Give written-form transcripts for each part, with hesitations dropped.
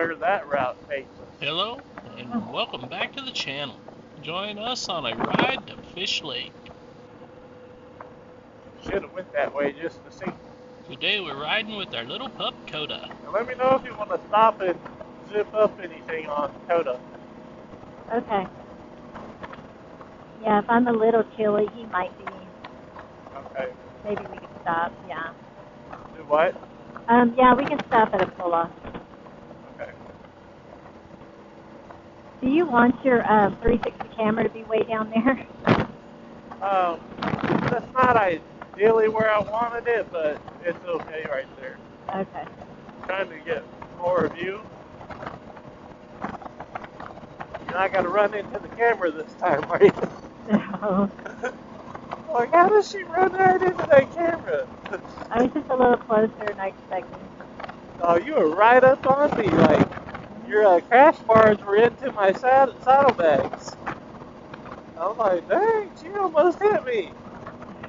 where that route takes us. Hello, and welcome back to the channel. Join us on a ride to Fish Lake. Should have went that way just to see. Today we're riding with our little pup, Koda. Now let me know if you want to stop and zip up anything on Koda. Okay. Yeah, if I'm a little chilly, he might be. Okay. Maybe we can stop, yeah. Do what? Yeah, we can stop at a pull-off. Okay. Do you want your 360 camera to be way down there? That's not ideally where I wanted it, but it's okay right there. Okay. I'm trying to get more of you. You're not going to run into the camera this time, are you? No. Like, how does she run right into that camera? I was just a little closer than I expected. Oh, you were right up on me, like, your crash bars were into my saddlebags. I was like, dang, she almost hit me.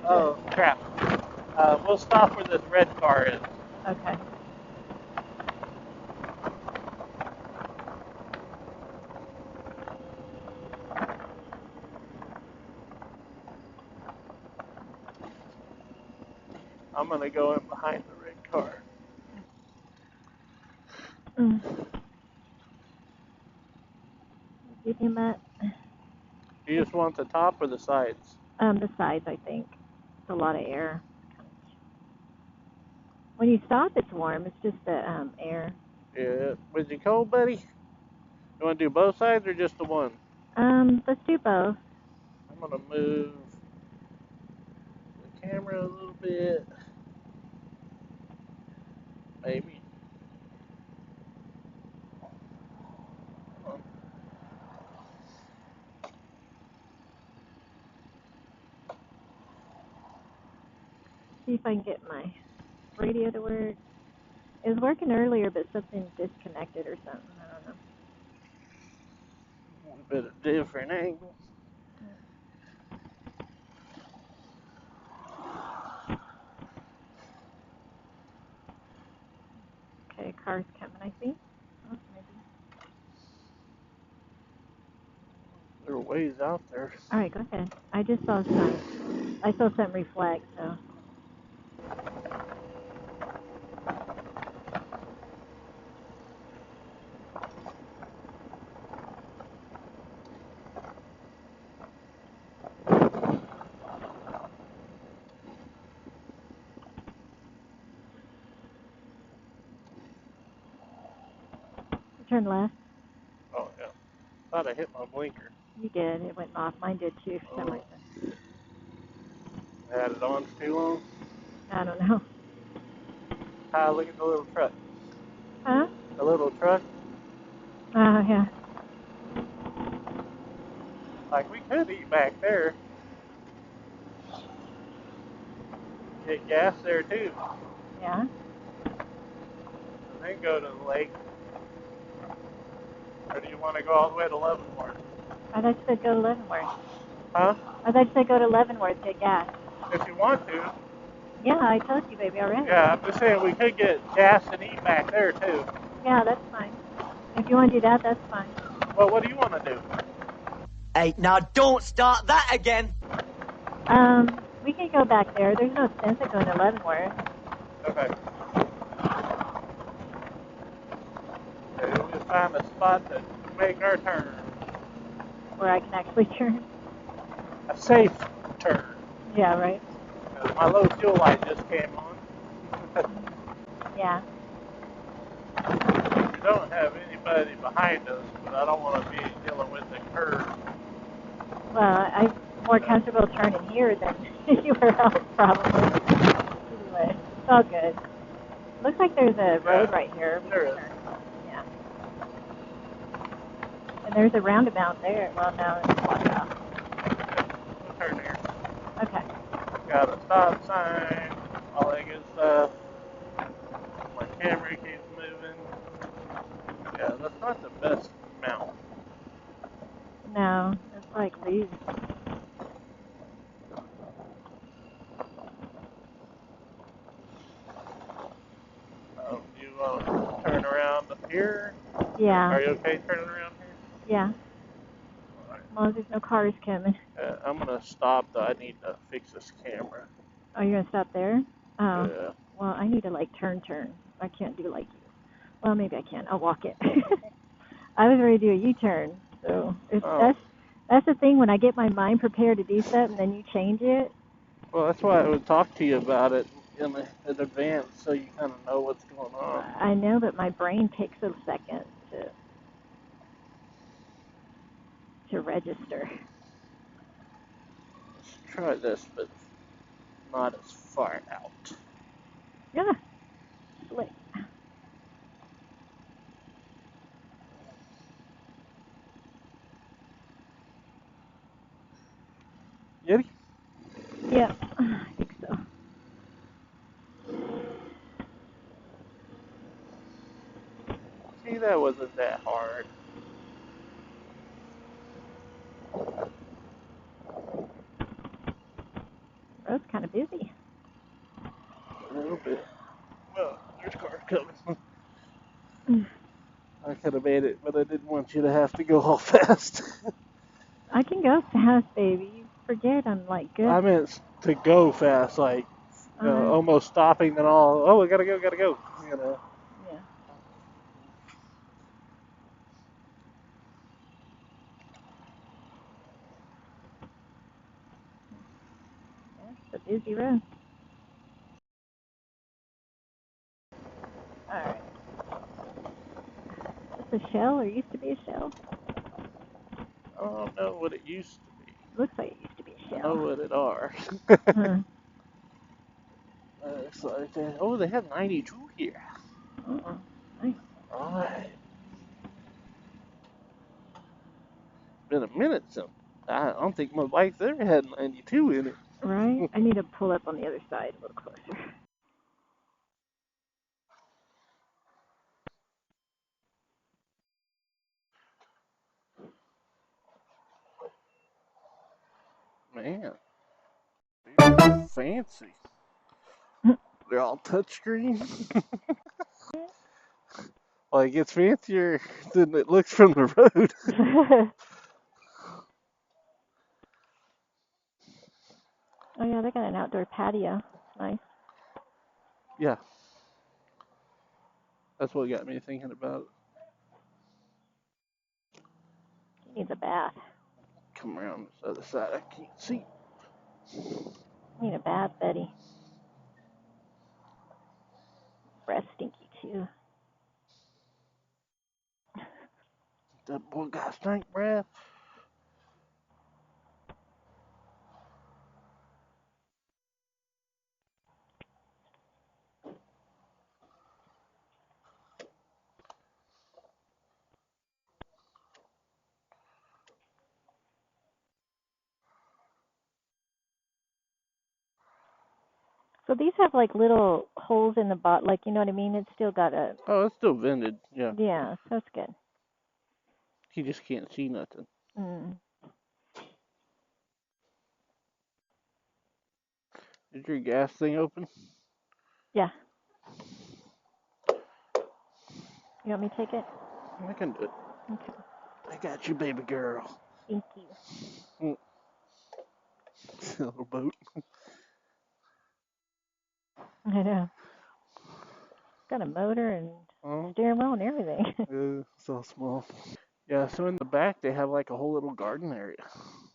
Oh, crap. We'll stop where this red car is. Okay. I'm going to go in behind the red car. Give him that. You just want the top or the sides? The sides, I think. It's a lot of air. When you stop, it's warm. It's just the air. Yeah. Was you cold, buddy? You want to do both sides or just the one? Let's do both. I'm going to move the camera a little bit. Maybe. See if I can get my radio to work. It was working earlier, but something disconnected or something. I don't know. A bit of different angles. Okay, car's coming, I think. Oh, maybe. There are ways out there. All right, go ahead. I just saw some. I saw something reflect, so. Turn left. Oh, yeah. Thought I hit my blinker. You did. It went off. Mine did too for some reason. I had it on for too long. I don't know. Look at the little truck. Huh? The little truck. Oh, yeah. Like, we could eat back there. Get gas there, too. Yeah? And then go to the lake. Or do you want to go all the way to Leavenworth? I thought you said go to Leavenworth. Huh? I thought you said go to Leavenworth, get gas. If you want to. Yeah, I told you, baby, already. Yeah, I'm just saying we could get gas and eat back there, too. Yeah, that's fine. If you want to do that, that's fine. Well, what do you want to do? Hey, now don't start that again. We can go back there. There's no sense in going to Leavenworth. Okay. Okay, we'll just find a spot to make our turn. Where I can actually turn. A safe turn. Yeah, right. My low fuel light just came on. Yeah. We don't have anybody behind us, but I don't want to be dealing with the curve. Well, I'm more comfortable turning here than anywhere else, probably. Anyway, it's all good. Looks like there's a road right here. There is. Yeah. And there's a roundabout there. Well, no, it's blocked off. We'll turn here. Okay. Got a stop sign, all that good stuff. My camera keeps moving. Yeah, that's not the best mount. No, it's like loose. You turn around up here. Yeah. Are you okay turning around here? Yeah. As long as there's no cars coming. I'm gonna stop though. I need to fix this camera. Oh, you're gonna stop there? Oh. Yeah. Well, I need to like turn. I can't do like you. Well, maybe I can. I'll walk it. I was ready to do a U-turn. So that's the thing. When I get my mind prepared to do something, then you change it. Well, that's why I would talk to you about it in advance, so you kind of know what's going on. I know, but my brain takes a second to register. Let's try this, but not as far out. Yeah. Slick. Yeti? Yeah, I think so. See, that wasn't that hard. Road's kind of busy. A little bit. Well, there's cars coming. I could have made it, but I didn't want you to have to go all fast. I can go fast, baby. You forget I'm like good. I meant to go fast, like almost stopping and all. Oh, we gotta go, you know. Yeah. It's a busy road. Alright. It's a shell, or used to be a shell. I don't know what it used to be. Looks like it used to be a shell. I know what it are. Looks like oh, they have 92 here. Nice. Alright. Been a minute since. I don't think my bike's ever had 92 in it. Right? I need to pull up on the other side a little closer. Man, fancy. They're all touchscreen. Well, it gets fancier than it looks from the road. Oh yeah, they got an outdoor patio. Nice. Yeah. That's what got me thinking about it. He needs a bath. Come around this other side. I can't see. Need a bath, Betty. Breath stinky too. That boy got stink breath. So these have like little holes in the bottom, like, you know what I mean? It's still got a. Oh, it's still vented. Yeah. Yeah, so it's good. You just can't see nothing. Is your gas thing open? Yeah. You want me to take it? I can do it. Okay. I got you, baby girl. Thank you. Little boat. I know. It's got a motor and steering wheel and everything. It's all small. Yeah, so in the back they have like a whole little garden area.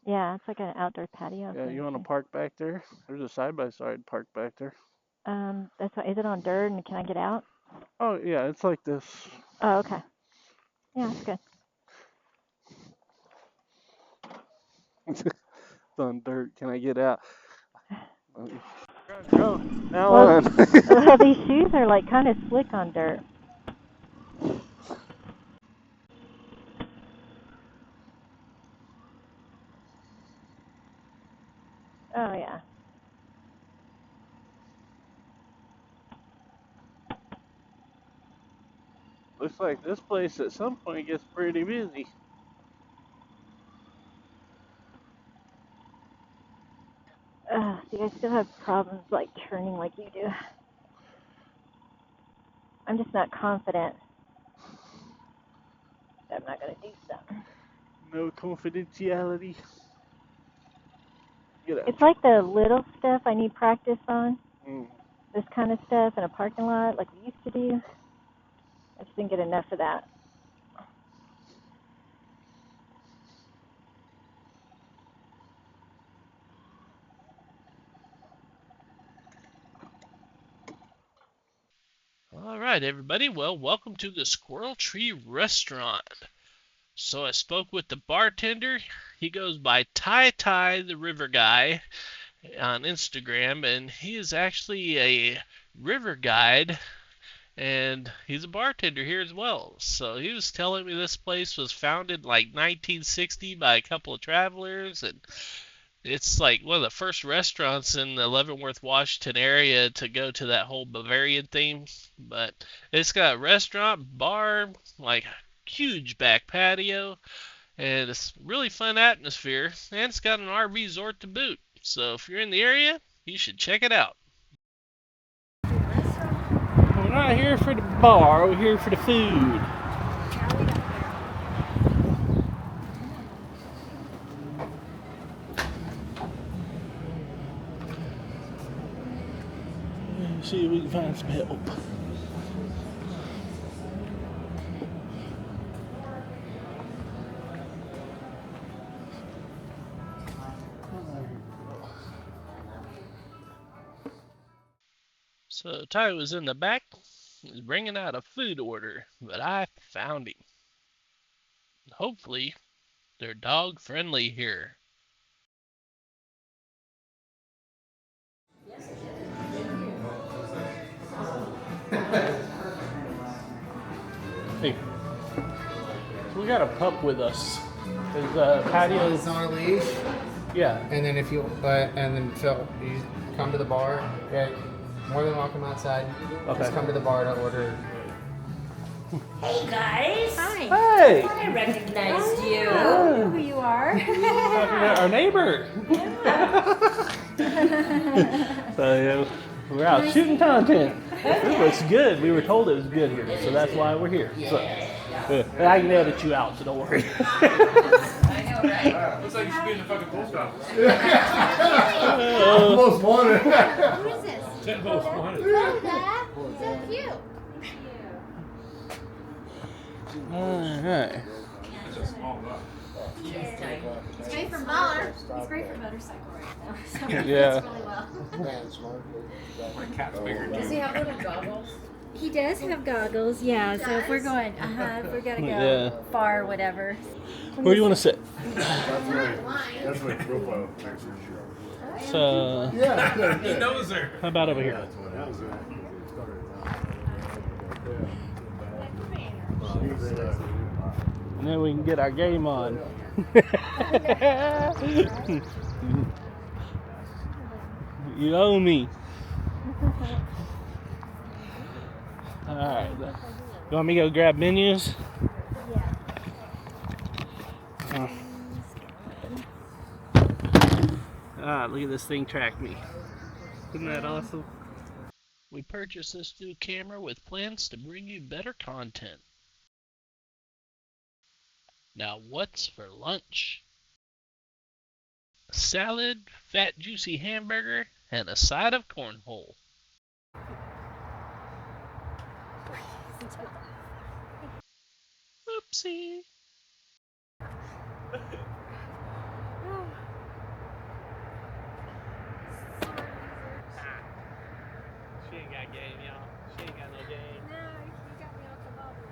Yeah, it's like an outdoor patio. Yeah, you want to park back there? There's a side-by-side park back there. That's what, is it on dirt and can I get out? Oh, yeah, it's like this. Oh, okay. Yeah, that's good. It's on dirt. Can I get out? Go. Now Well, on. these shoes are like kind of slick on dirt. Oh, yeah. Looks like this place at some point gets pretty busy. See, I still have problems like turning like you do. I'm just not confident. not gonna do something. No confidentiality. Get out. It's like the little stuff I need practice on. Mm. This kind of stuff in a parking lot, like we used to do. I just didn't get enough of that. All right, everybody. Well, welcome to the Squirrel Tree Restaurant. So I spoke with the bartender. He goes by Ty the River Guy on Instagram, and he is actually a river guide, and he's a bartender here as well. So he was telling me this place was founded like 1960 by a couple of travelers, and it's like one of the first restaurants in the Leavenworth, Washington area to go to that whole Bavarian theme. But it's got a restaurant, bar, like a huge back patio, and it's really fun atmosphere, and it's got an RV resort to boot. So if you're in the area, you should check it out. We're not here for the bar, we're here for the food. Let's see if we can find some help. So Ty was in the back, he was bringing out a food order, but I found him. Hopefully, they're dog friendly here. Hey, so we got a pup with us. His patio It's on a leash, yeah. and then if you and then Phil, you come to the bar. Yeah, more than welcome outside. Okay. Just come to the bar to order. Hey guys! Hi. Hey! I recognized you. Oh. I know who you are. Our neighbor. So yeah, we're out shooting content. It looks good. We were told it was good here, so that's why we're here. So, I can edit you out, so don't worry. I know, right? Looks like you should be in the fucking post office. Most wanted. Who is this? 10 most wanted. Koda. So cute. Alright. It's a small dog. It's great for motor. It's great for motorcycle right now. So Yeah. it's really well. My cat's bigger than Does he have little goggles? He does have goggles, yeah. So if we're going, if we're gonna go Yeah. far, whatever. Where do you want to sit? That's my profile picture. So, He knows her. how about over here? And then we can get our game on. You owe me. Alright. You want me to go grab menus? Look at this thing track me. Isn't that awesome? We purchased this new camera with plans to bring you better content. Now, what's for lunch? A salad, fat juicy hamburger, and a side of cornhole. Oopsie. She ain't got game, y'all. She ain't got no game. No, you got me off the bubble.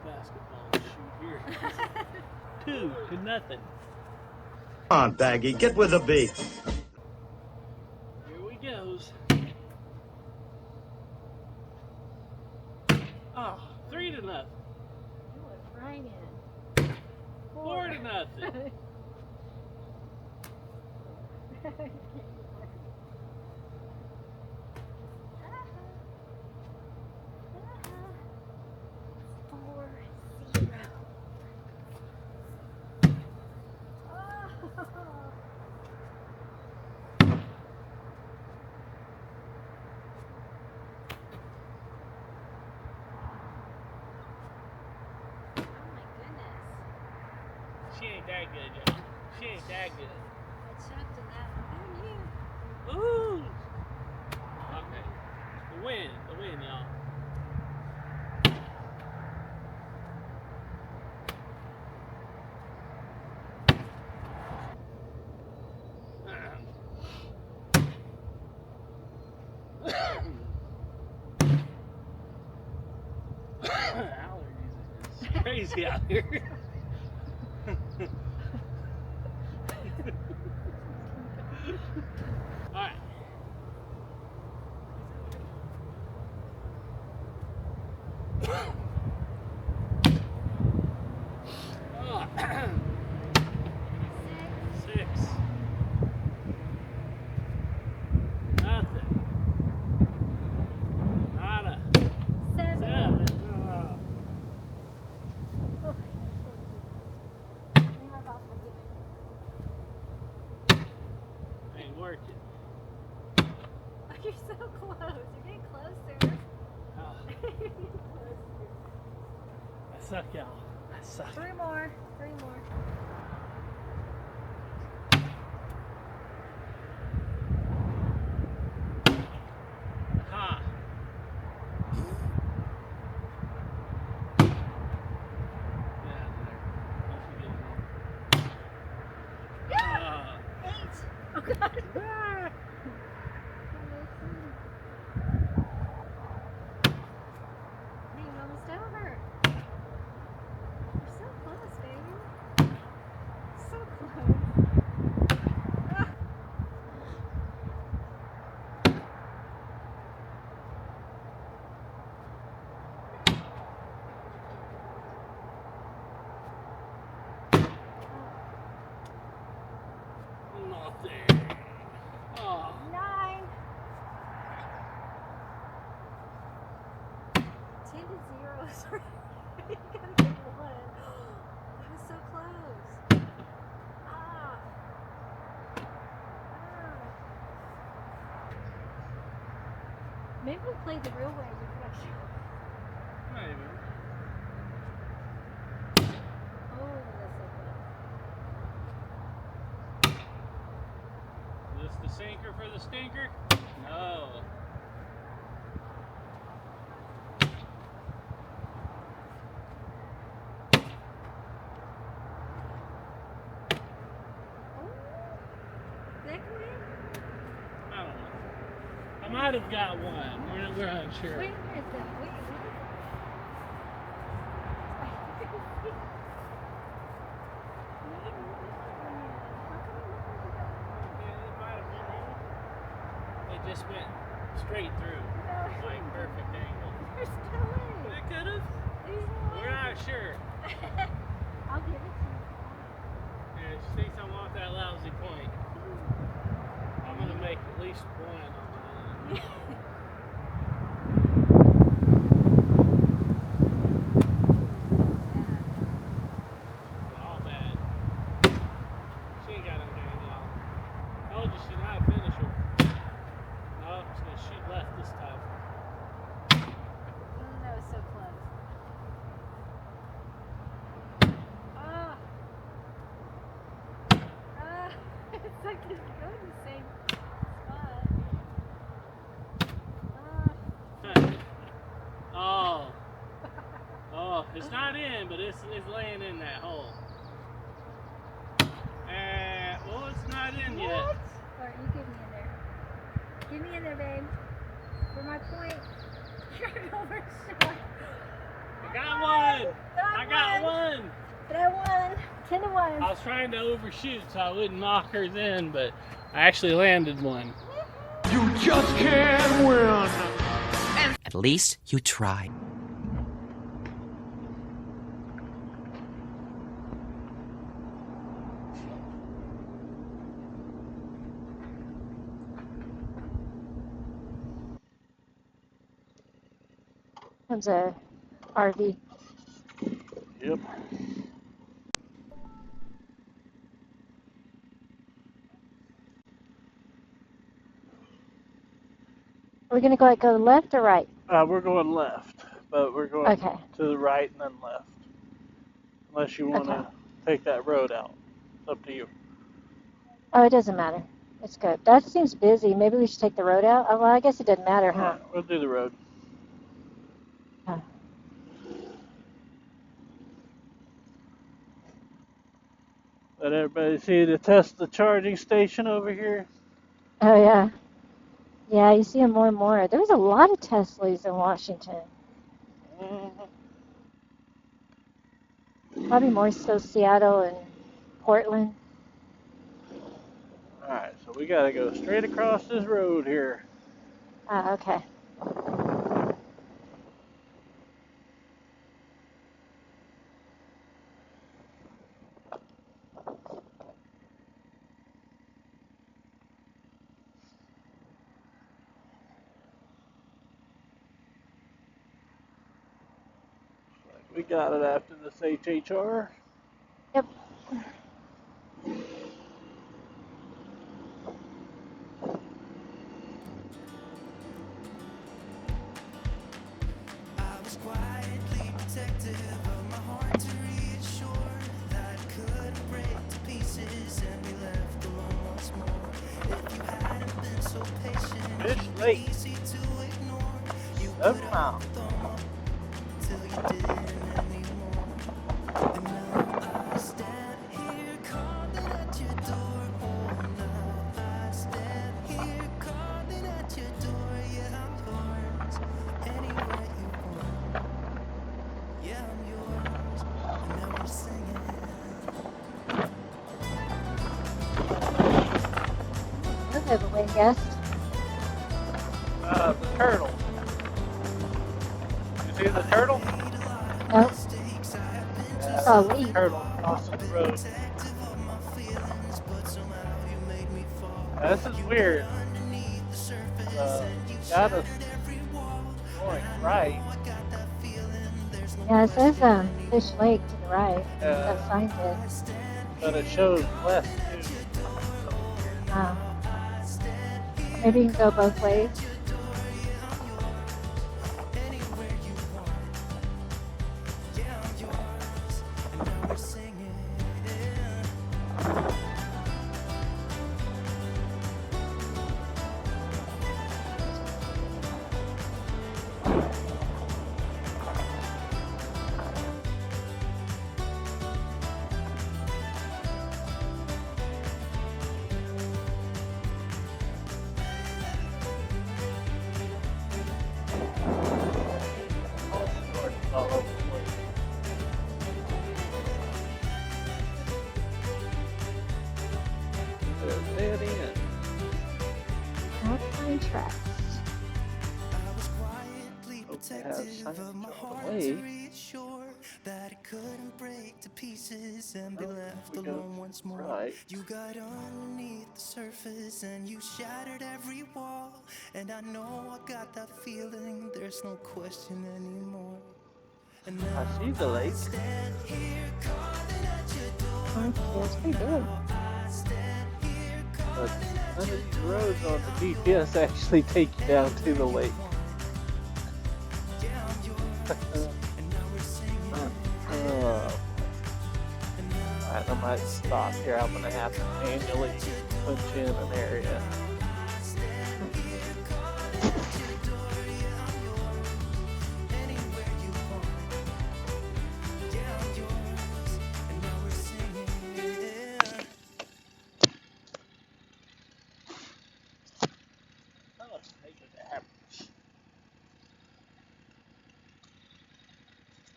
Basketball shoot here. 2-0. Come on, Baggy, get with the beat. Here we goes. Oh, 3-0. Right in. 4-0. ain't that good, y'all. She ain't that good. I chucked in that one. Ooh! Okay. The win, y'all. Allergies is crazy out here. Alright. Six. Nothing. Nada. Seven. Oh. Ain't working. You're so close. You're getting closer. Oh, You're getting closer. I suck, y'all. I suck. Three more. Ha. Eight. Oh God. Hey, you're almost over. You're so close, baby. So close. Ah. Nothing. Oh. 9. 10 to 0. Sorry. You gotta get 1. That was so close. Ah. Maybe we'll play the real way. Maybe. Oh, that's so close. Is this the sinker for the stinker? No. That can win? I don't know. I might have got one. We're unsure. Wait, where is that? Wait, what is It just went straight through. Like perfect angle. There's no way. It could have. There's no way. We're not sure. I'll give it to you. Yeah, she thinks I want that lousy point. I'm gonna make at least one on mine. All bad. She ain't got no game, y'all. I told you she's not a finisher. No, she's gonna shoot left this time. That was so close. Ah. Ah. It's like it's going to the same spot. Ah. Oh. Oh, it's not in, but it's laying in that hole. Well, it's not in yet. Alright, you get me in there. Get me in there, babe. For my point. Overshot. I got one. I got one. But I won. 10 to 1. I was trying to overshoot so I wouldn't knock hers in, but I actually landed one. You just can't win. At least you tried. Comes a RV. Yep. Are we gonna go left or right? We're going left, but we're going Okay. to the right and then left. Unless you want to Okay. take that road out? It's up to you. Oh, it doesn't matter. It's good. That seems busy. Maybe we should take the road out. Oh, well, I guess it doesn't matter, huh? Alright, we'll do the road. Huh. Let everybody see the Tesla charging station over here. Oh, yeah. Yeah, you see them more and more. There's a lot of Teslas in Washington. Probably more so Seattle and Portland. Alright, so we gotta go straight across this road here. Okay. We got it after this HHR. Yep. I was quietly protective of my heart to reassure that it couldn't break to pieces and be left alone once more. If you hadn't been so patient, Fish Lake. easy to ignore. You 7 miles. till you didn't anymore. And now I stand here calling at your door. Oh, now I stand here calling at your door. Yeah, I'm yours. Anywhere you want. Yeah, I'm yours. And now we're singing. I've never been guest. The turtle. You see the turtle? Nope. Yeah, Oh, the wait. turtle crossing the road. Now, this is weird. Got us going right. Yeah, it says Fish Lake to the right. That sign did. But it shows west too. Oh. Maybe you can go both ways. All over the place. Dead end. Alpine tracks. Hope they have signs on the way. That it couldn't break to pieces and be left We go alone once more. right. You got underneath the surface and you shattered every wall. And I know I got that feeling, there's no question anymore. And now I see the lake. stand here calling at your door. Yeah, it's pretty big. But none of these roads on the GPS actually take you down to the lake. Alright, I might stop here. I'm gonna have to manually punch in an area.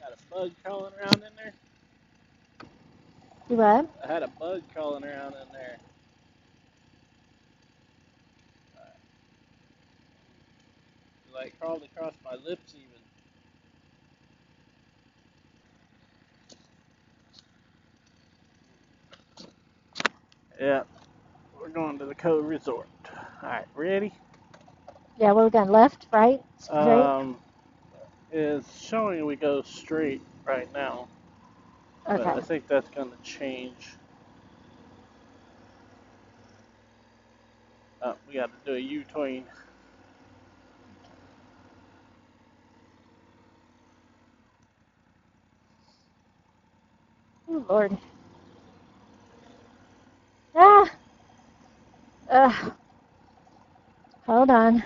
Got a bug crawling around in there. You what? I had a bug crawling around in there. It like crawled across my lips even. Yeah, we're going to the Koda Resort. Alright, ready? Yeah, what we got? Left, right, straight? It's showing we go straight right now. But Okay. I think that's going to change. We got to do a U-turn. Oh, Lord. Hold on.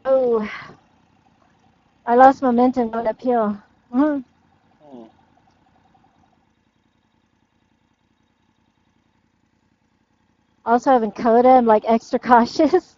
Oh, I lost momentum going uphill. Also having Koda, I'm like extra cautious.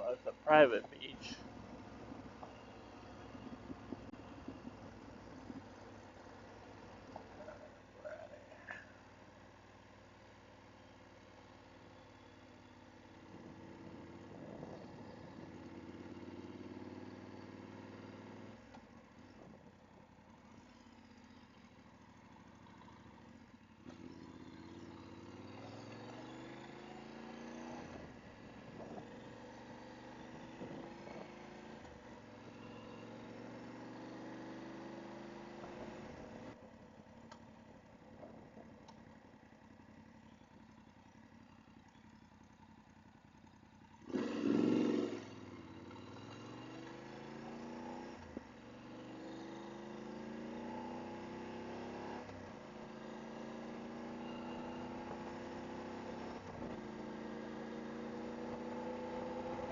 Oh, it's a private beach.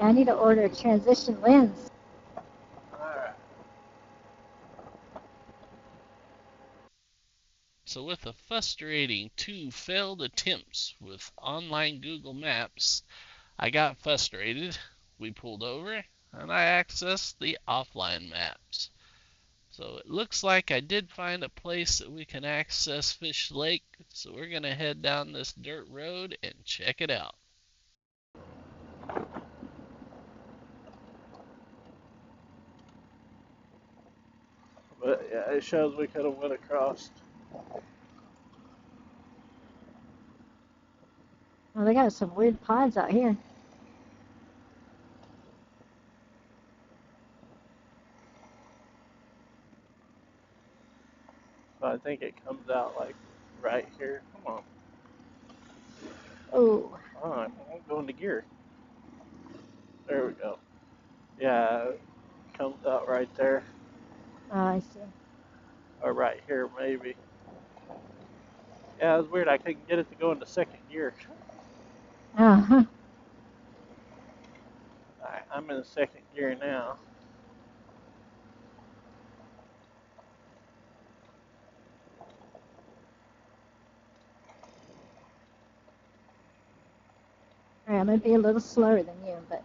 I need to order a transition lens. Alright. So with a frustrating 2 failed attempts with online Google Maps, I got frustrated. We pulled over and I accessed the offline maps. So it looks like I did find a place that we can access Fish Lake, so we're going to head down this dirt road and check it out. But yeah, it shows we could have went across. Oh, they got some weird pods out here. So I think it comes out like right here. Come on. Oh. Oh, I won't go into gear. There we go. Yeah, it comes out right there. Oh, I see. Or right here, maybe. Yeah, it was weird. I couldn't get it to go into second gear. Uh-huh. Alright, I'm in second gear now. All right, I'm going to be a little slower than you, but...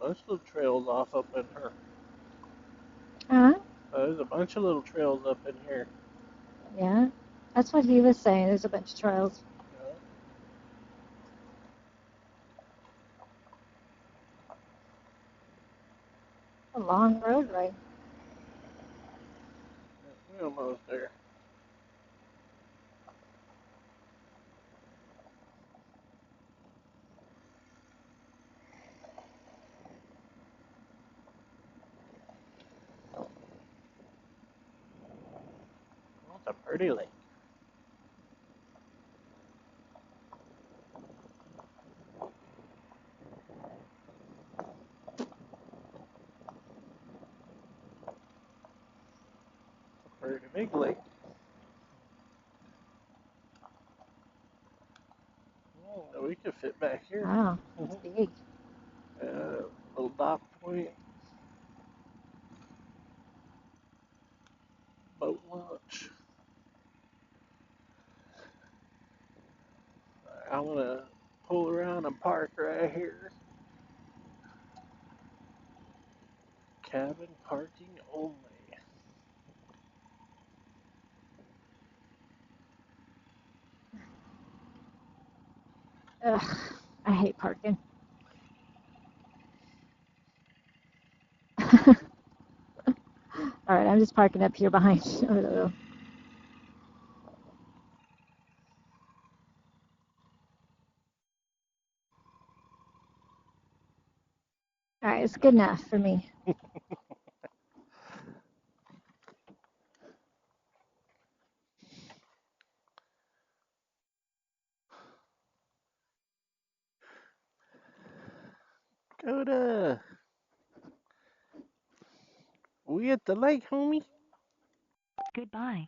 Most of the trails off up in here. Huh? There's a bunch of little trails up in here. Yeah. That's what he was saying. There's a bunch of trails. Yeah. long roadway. We're almost there. That's a pretty lake. A pretty big lake. Oh, we could fit back here. Wow, it's big. Little dock point. Boat launch. I'm gonna pull around and park right here. Cabin parking only. Ugh, I hate parking. All right, I'm just parking up here behind. All right, it's good enough for me. Koda, we at the lake, homie? Goodbye.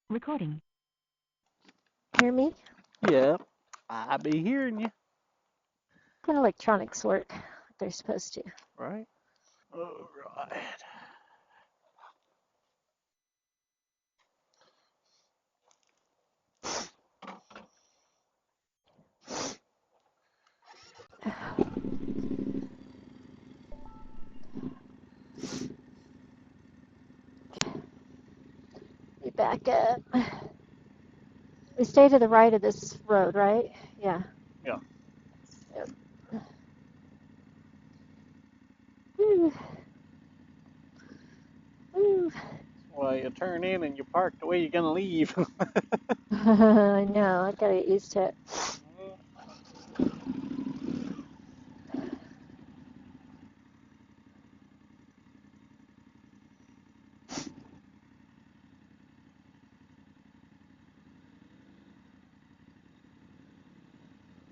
Recording. Hear me? Yeah, I be hearing you, When electronics work, they're supposed to. right? All right. We back up. We stay to the right of this road, right? Yeah. Yeah. Yep. Woo. Woo. Well, you turn in and you park the way you're gonna leave. I know, I gotta get used to it.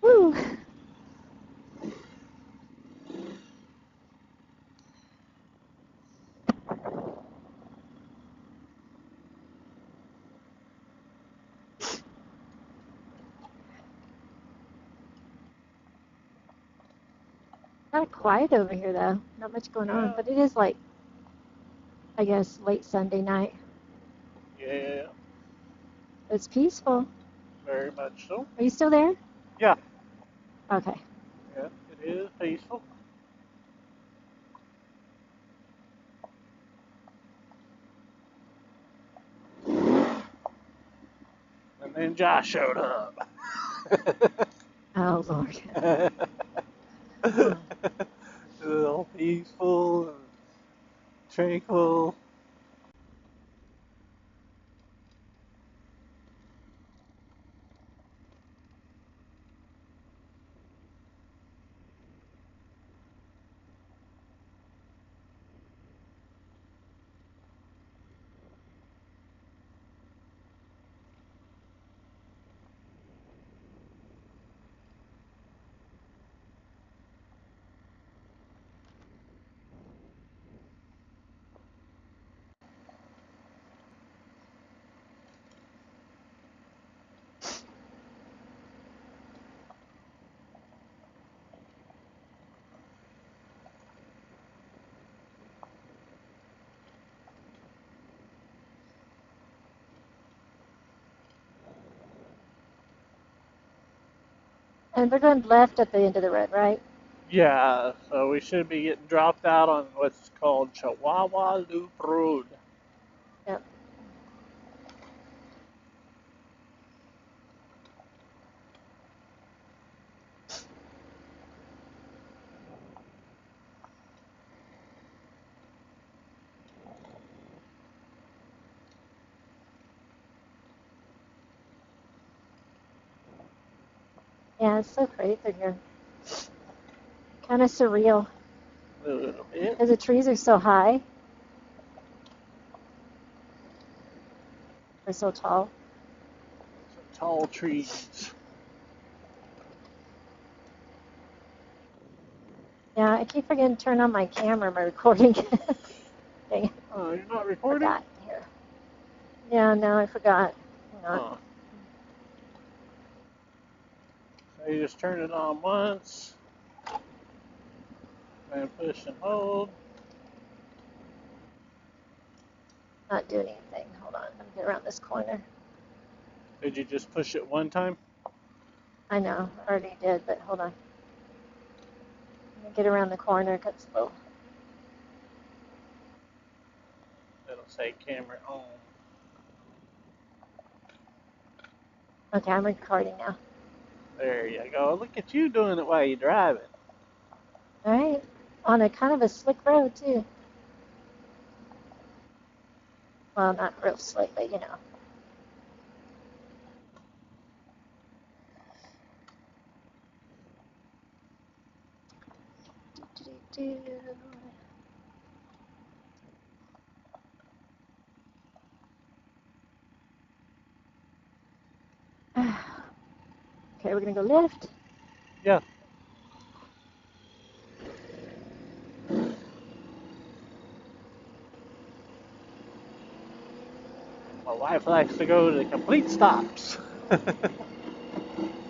Woo. Kind of quiet over here though. Not much going on, but it is like, I guess, late Sunday night. Yeah, It's peaceful. very much so. Are you still there? Yeah. Okay. Yeah, it is peaceful. And Josh showed up. Oh, Lord. All peaceful and tranquil. And we're going left at the end of the road, right? Yeah, so we should be getting dropped out on what's called Chihuahua Loop Road. Yep. Yeah, it's so pretty through here. Kind of surreal. A little bit. Because the trees are so high. They're so tall. Some tall trees. Yeah, I keep forgetting to turn on my camera, my recording. Dang it. Oh, you're not recording? Forgot. Here. Yeah, no, I forgot. Hang on. Oh. So you just turn it on once. And push and hold. Not doing anything. Hold on. Let me get around this corner. Did you just push it one time? I know. I already did, but hold on. Let me get around the corner. It got slow. It'll say camera on. Okay, I'm recording now. There you go. Look at you doing it while you're driving. All right. On a kind of a slick road, too. Well, not real slick, but you know. Okay, we're going to go left. Yeah. My wife likes to go to complete stops.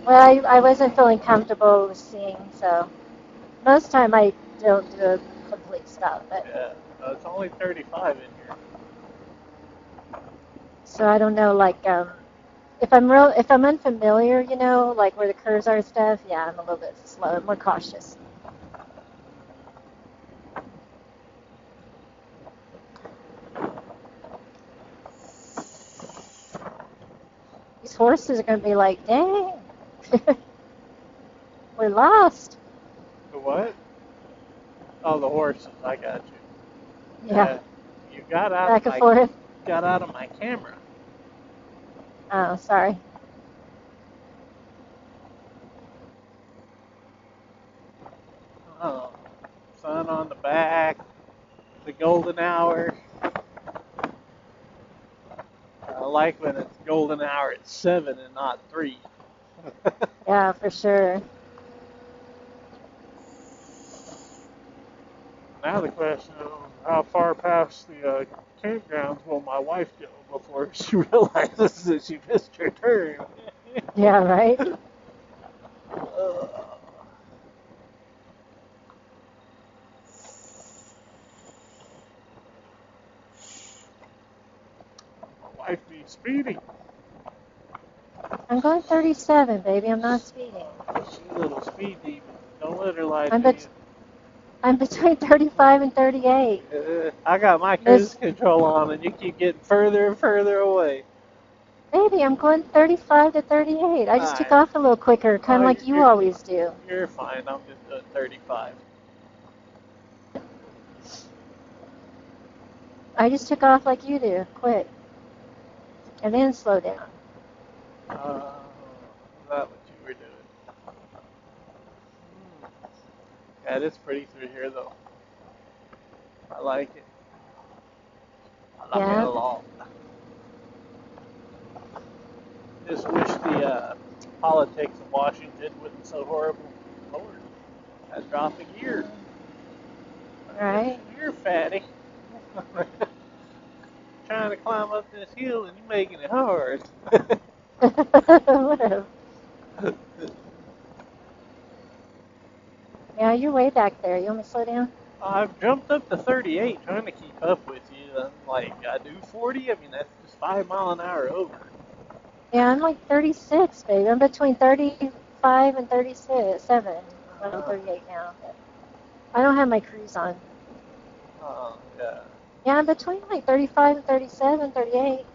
Well, I wasn't feeling comfortable seeing, so most time I don't do a complete stop, but Yeah, it's only 35 in here. so I don't know, like if I'm unfamiliar, you know, like where the curves are and stuff, yeah, I'm a little bit slow, more cautious. These horses are gonna be like, dang, we're lost. The what? Oh, the horses. I got you. Yeah, You got out back of and my forth. got out of my camera. Oh, sorry. Oh, sun on the back, the golden hour. I like when it's golden hour at 7 and not 3. Yeah, for sure. Now the question is, how far past the campgrounds will my wife go before she realizes that she missed her turn? Yeah, right. My wife be speeding. I'm going 37, baby. I'm not speeding. She's a little speed demon. Don't let her lie I'm to you. I'm between 35 and 38. I got my cruise control on, and you keep getting further and further away. Baby, I'm going 35 to 38. I just took Alright. off a little quicker, kind Oh, of like you always do. you're fine. I'm just doing 35. I just took off like you do, quick. And then slow down. Is that what you were doing? Yeah, it is pretty through here, though. I like it. I like it a Yeah. lot. Just wish the politics of Washington wasn't so horrible. Lord, I dropped a gear. Right. You're fatty. Trying to climb up this hill and you're making it hard. Whatever. Yeah, you're way back there. You want me to slow down? I've jumped up to 38 trying to keep up with you. I'm like, I do 40. I mean, that's just 5 mile an hour over. Yeah, I'm like 36, baby. I'm between 35 and 37. Well, I'm 38 now. But I don't have my cruise on. Oh, yeah. Yeah, I'm between like 35 and 37, 38.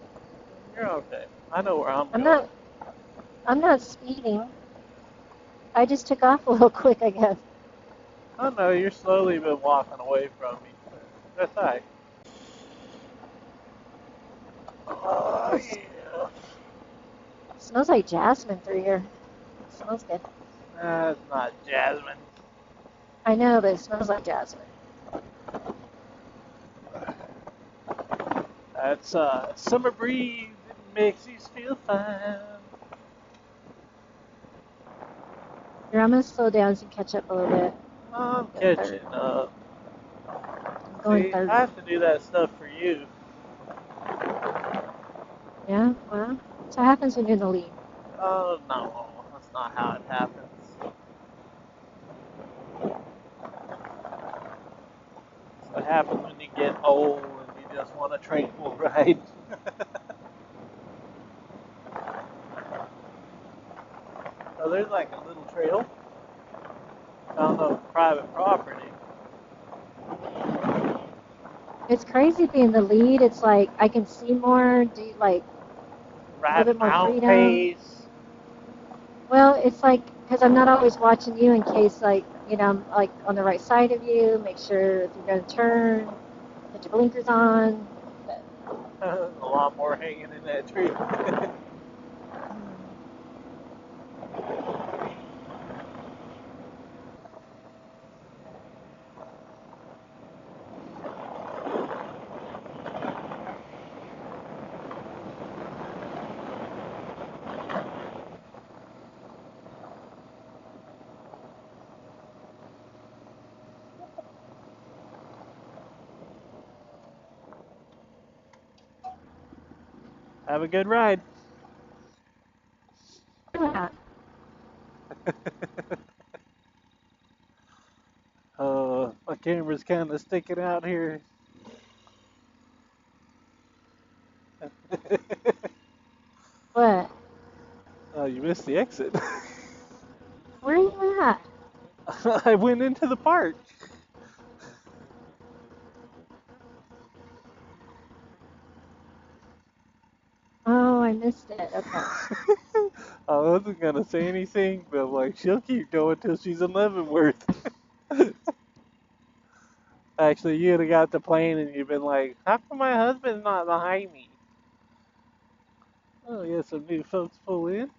You're okay. I know where I'm I'm going. not speeding. I just took off a little quick, I guess. I know you're slowly been walking away from me. That's all right. Oh, yeah. Smells like jasmine through here. It smells good. That's not jasmine. I know, but it smells like jasmine. That's summer breeze. It makes you feel fine. Here, I'm going to slow down so you can catch up a little bit. I'm Go catching third. up. I'm going See, third. I have to do that stuff for you. Yeah, well, that's what happens when you're in the lead. Oh, no. That's not how it happens. That's what happens when you get old and you just want a tranquil ride. So there's like a little trail down on private property. It's crazy being the lead. It's like I can see more, do like a little Right bit more out freedom. pace. Well, it's like because I'm not always watching you in case like I'm like on the right side of you. Make sure if you're going to turn, put your blinkers on. A lot more hanging in that tree. Have a good ride. Yeah. My camera's kind of sticking out here. What? Oh, you missed the exit. Where are you at? I went into the park. Oh, I missed it. Okay. I wasn't gonna say anything, but like she'll keep going till she's in Leavenworth. Actually, you'd have got the plane and you've been like, how come my husband's not behind me? Oh, yeah, some new folks pull in.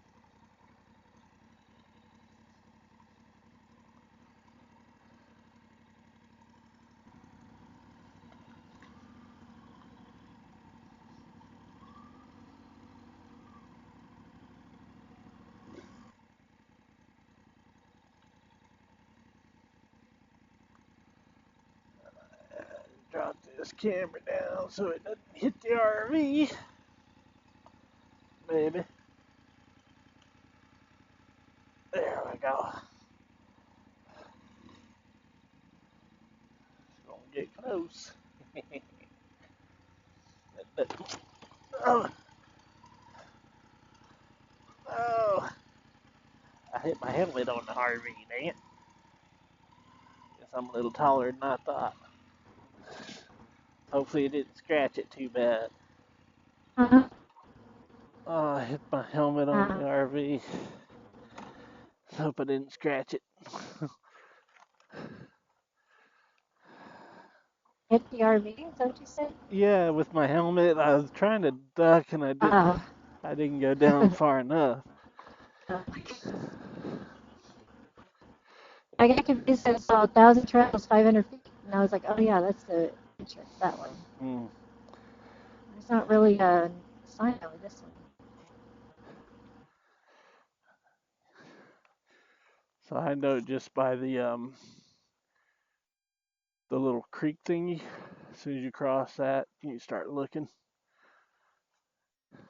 Drop this camera down so it doesn't hit the RV. Maybe. There we go. Gonna get close. Oh, oh. I hit my helmet on the RV, dang it. Guess I'm a little taller than I thought. Hopefully it didn't scratch it too bad. Uh-huh. I hit my helmet on the RV. Hope I didn't scratch it. Hit the RV, is that what you said? Yeah, with my helmet, I was trying to duck and I didn't go down far enough. I got confused. I saw 1,000 travels 500 feet, and I was like, oh yeah, that's the entrance, that one. There's not really a sign over this one. So I know just by the little creek thingy. As soon as you cross that, you start looking.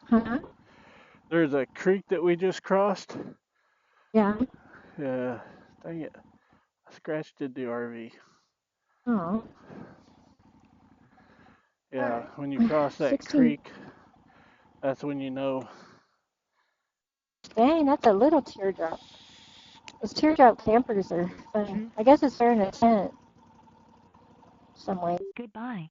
Huh? There's a creek that we just crossed. Yeah. Yeah, dang it. I scratched the RV. Oh. Yeah, Alright. when you cross that 16. creek, that's when you know. Dang, that's a little teardrop. Those teardrop campers are fun. I guess it's fair in a tent. Some way. Goodbye.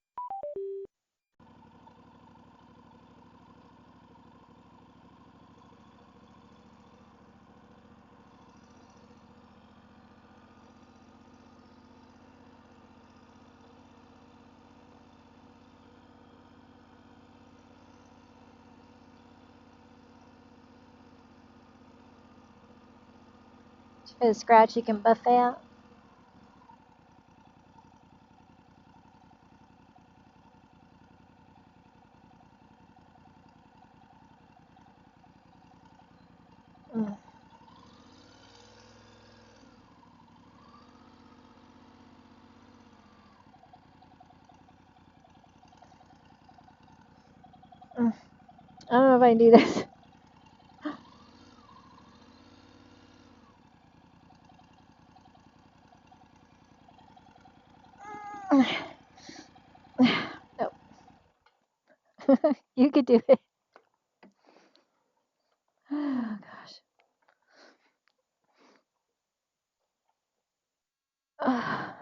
If it's scratch, you can buff out. Mm. I don't know if I can do this. Nope. You could do it. Oh gosh.